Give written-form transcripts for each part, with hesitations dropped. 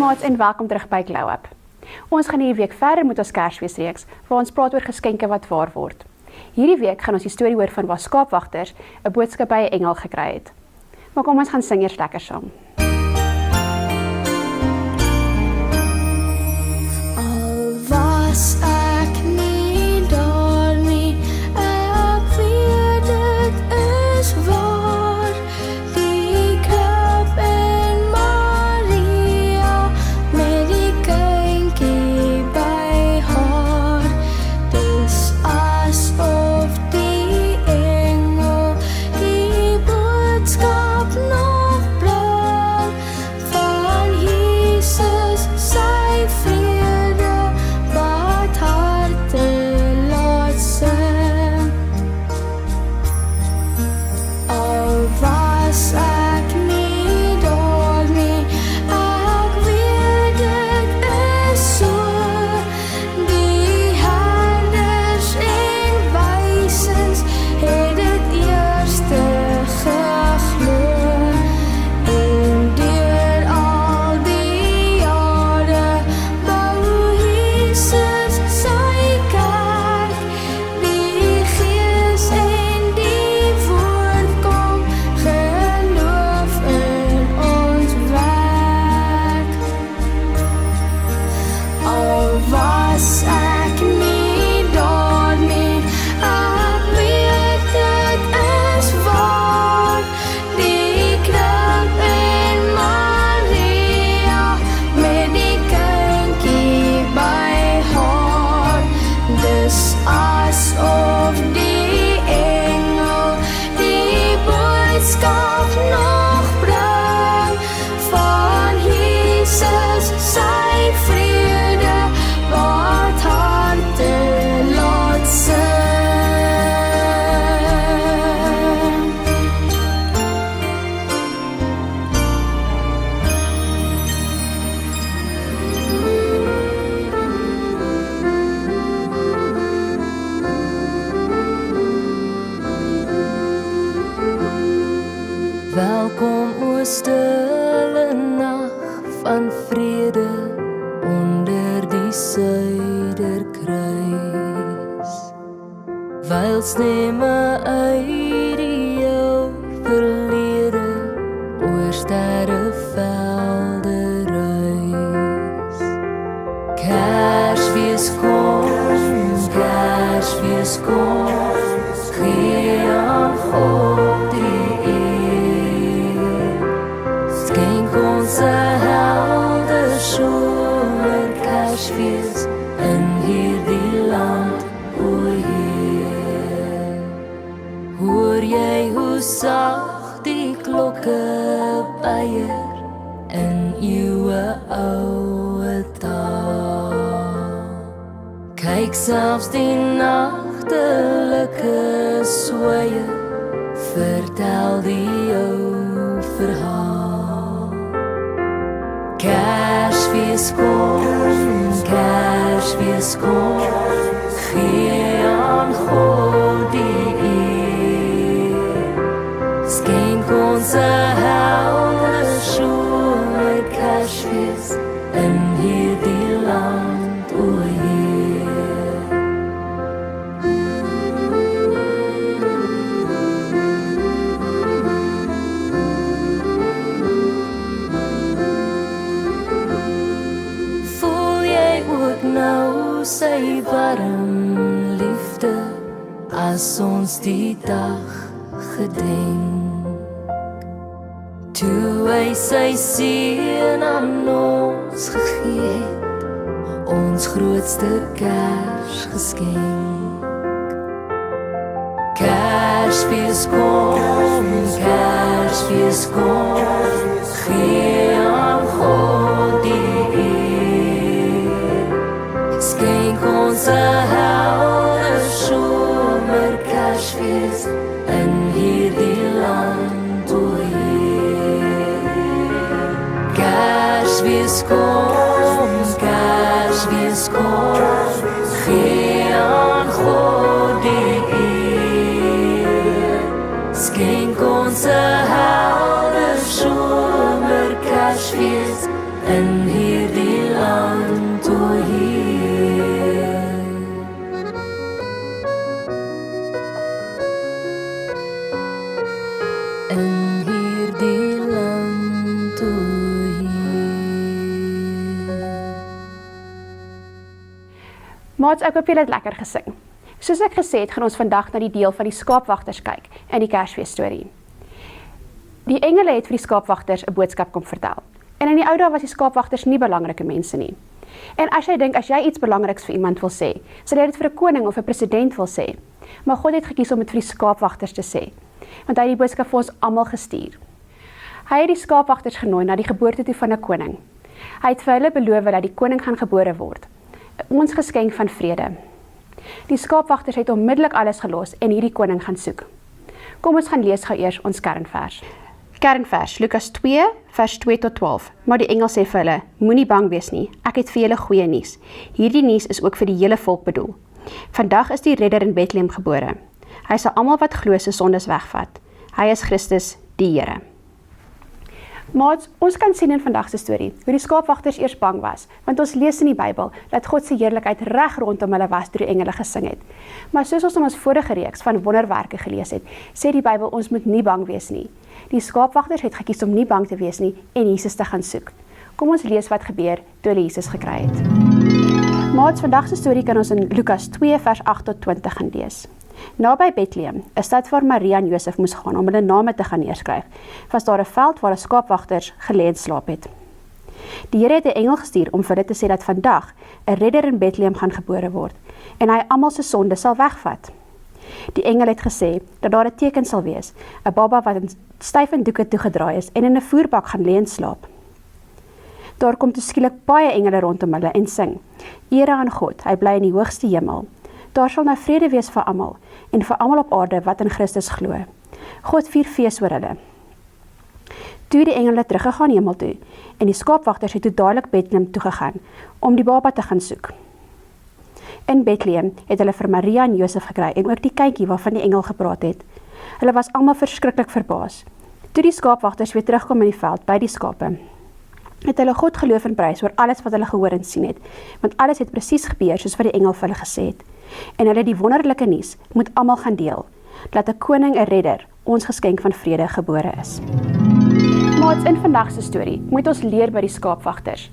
maats en welkom terug by Glow Up. Ons gaan hierdie week verder met ons Kersfeesreeks waar ons praat oor geskenke wat waar word. Hierdie week gaan ons die storie hoor van waar skaapwagters 'n boodskap by 'n engel gekry het. Maar kom ons gaan sing eers lekker saam. Al was ek nie daar nie, ek weet dit is waar. Die krib en Maria met die kindjie by haar. Dis asof die engel die boodskap nog bring van Jesus sy vrede wat harte laat sing. Al was ek nie daar nie, ek weet dit is so. Die herders en wysens het dit eerste geglo. En deur al die jare bou Jesus sy kerk. Die Gees en die woord kom geloof in ons werk. Al was ek nie daar nie, ek weet dit is waar. Die krib en Maria met die kindjie by haar. Dis asof die engel die boodskap nog bring van Jesus sy vrede wat harte laat sing. Welkom o stille nag van vrede onder die suiderkruis. Wyl stemme uit die jou verlede oor sterrevelde ruis. Kersfees kom, Kersfees kom, gee aan God die eer. Skenk ons 'n helder somer Kersfees in hierdie land, o Heer. Hoor jy hoe sag die klokke beier in uwe oue taal? Kyk selfs die nagtelike swyer vertel die ou verhaal. Kersfees kom, Kersfees kom, gee aan God die eer. Skenk ons 'n helder somer Kersfees in hierdie land, o Heer. Voel jy ook nou sy warm liefde as ons die dag gedenk? Toe hy sy seun aan ons gegee het, ons grootste Kersgeskenk. Kersfees kom, Kersfees kom, gee aan God die eer. Skenk ons 'n helder somer Kersfees in hierdie land, o Heer. Kersfees kom, Kersfees kom, gee aan God die eer. Skenk ons 'n helder somer Kersfees in hierdie in hierdie land o Heer. Maats, ek hoop julle het lekker gesing. Soos ek gesê het, gaan ons vandag na die deel van die skaapwagters kyk in die Kersfees storie. Die engele het vir die skaapwagters 'n boodskap kom vertel. En in die ou dae was die skaapwagters nie belangrike mense nie. En as jy dink, as jy iets belangriks vir iemand wil sê, sal jy dit vir 'n koning of 'n president wil sê. Maar God het gekies om dit vir die skaapwagters te sê, want hy het die boodskap vir ons almal gestuur. Hy het die skaapwagters genooi na die geboorte toe van 'n koning. Hy het vir hulle beloof dat die koning gaan gebore word, ons geskenk van vrede. Die skaapwagters het onmiddellik alles gelos en hierdie koning gaan soek. Kom ons gaan lees gou eers ons kernvers. Kernvers, Lukas 2, vers 2 tot 12. Maar die engel sê vir hulle, moenie bang wees nie, ek het vir julle goeie nuus. Hierdie nuus is ook vir die hele volk bedoel. Vandag is die redder in Bethlehem gebore. Hy sal almal wat glo se sondes wegvat. Hy is Christus, die Here. Maats, ons kan sien in vandag se storie hoe die skaapwagters eers bang was, want ons lees in die Bybel dat God se heerlikheid reg rondom hulle was toe die engele gesing het. Maar soos ons in ons vorige reeks van wonderwerke gelees het, sê die Bybel ons moet nie bang wees nie. Die skaapwagters het gekies om nie bang te wees nie en Jesus te gaan soek. Kom ons lees wat gebeur toe hulle Jesus gekry het. Maats, vandag se storie kan ons in Lukas 2 vers 8 tot 20 gaan lees. Naby Bethlehem, 'n stad waar Maria en Josef moes gaan om hulle name te gaan neerskryf, was daar 'n veld waar 'n skaapwagters gelê en slaap het. Die Here het 'n engel gestuur om vir hulle te sê dat vandag 'n redder in Bethlehem gaan gebore word en hy almal se sonde sal wegvat. Die engel het gesê dat daar 'n teken sal wees, 'n baba wat styf in doeke toegedraai is en in 'n voerbak gaan lê en slaap. Daar kom toe skielik baie engele rondom hulle en sing: Ere aan God, hy bly in die hoogste hemel. Daar sal nou vrede wees vir almal en vir almal op aarde wat in Christus glo. God vier fees oor hulle. Toe die engele teruggegaan hemel toe en die skaapwagters het toe dadelik Bethlehem toe gegaan om die baba te gaan soek. In Bethlehem het hulle vir Maria en Josef gekry en ook die kindjie waarvan die engel gepraat het. Hulle was almal verskriklik verbaas. Toe die skaapwagters weer terugkom in die veld by die skape, het hulle God geloof en prys oor alles wat hulle gehoor en sien het, want alles het presies gebeur soos wat die engel vir hulle gesê het. En hulle die wonderlike nuus moet almal gaan deel, dat 'n koning, 'n redder, ons geskenk van vrede gebore is. Maats, in vandag se storie moet ons leer by die skaapwagters.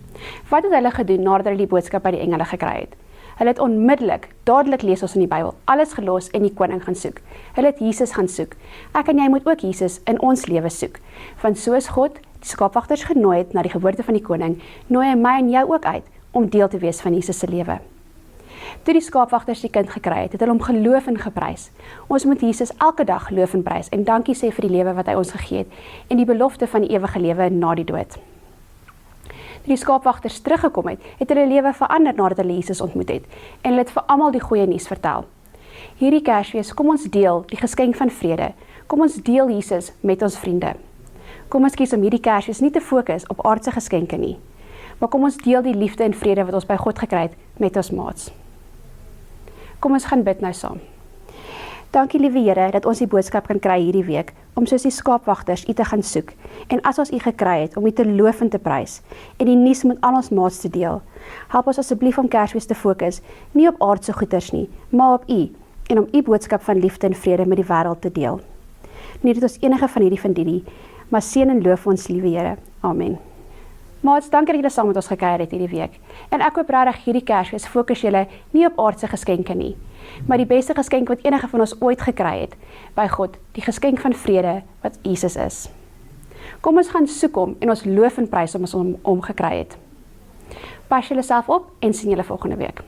Wat het hulle gedoen nadat hulle die boodskap by die engele gekry het? Hulle het onmiddellik, dadelik lees ons in die Bybel, alles gelos en die koning gaan soek. Hulle het Jesus gaan soek. Ek en jy moet ook Jesus in ons lewe soek. Want soos God die skaapwagters genooi het na die geboorte van die koning, nooi hy my en jou ook uit om deel te wees van Jesus se lewe. Toe die skaapwagters die kind gekry het hulle hom geloof en geprys. Ons moet Jesus elke dag loof en prys en dankie sê vir die lewe wat hy ons gegee het en die belofte van die ewige lewe na die dood. Toe die skaapwagters teruggekom het hulle lewe verander nadat hulle Jesus ontmoet het en hulle het vir almal die goeie nuus vertel. Hierdie Kersfees, kom ons deel die geskenk van vrede. Kom ons deel Jesus met ons vriende. Kom ons kies om hierdie Kersfees nie te fokus op aardse geskenke nie, maar kom ons deel die liefde en vrede wat ons by God gekry het met ons maats. Kom ons gaan bid nou saam. Dankie liewe Here dat ons die boodskap kan kry hierdie week om soos die skaapwagters U te gaan soek en as ons U gekry het om U te loof en te prys en die nuus met al ons maats te deel. Help ons asseblief om Kersfees te fokus nie op aardse goeders nie, maar op U en om U boodskap van liefde en vrede met die wêreld te deel. Nie dat ons enige van hierdie vind nie, maar seën en loof ons liewe Here. Amen. Maats, dankie dat julle saam met ons gekuier het hierdie week. En ek hoop regtig hierdie Kersfees fokus julle nie op aardse geskenke nie, maar die beste geskenk wat enige van ons ooit gekry het by God, die geskenk van vrede wat Jesus is. Kom ons gaan soek hom en ons loof en prys om ons hom gekry het. Pas julle self op en sien julle volgende week.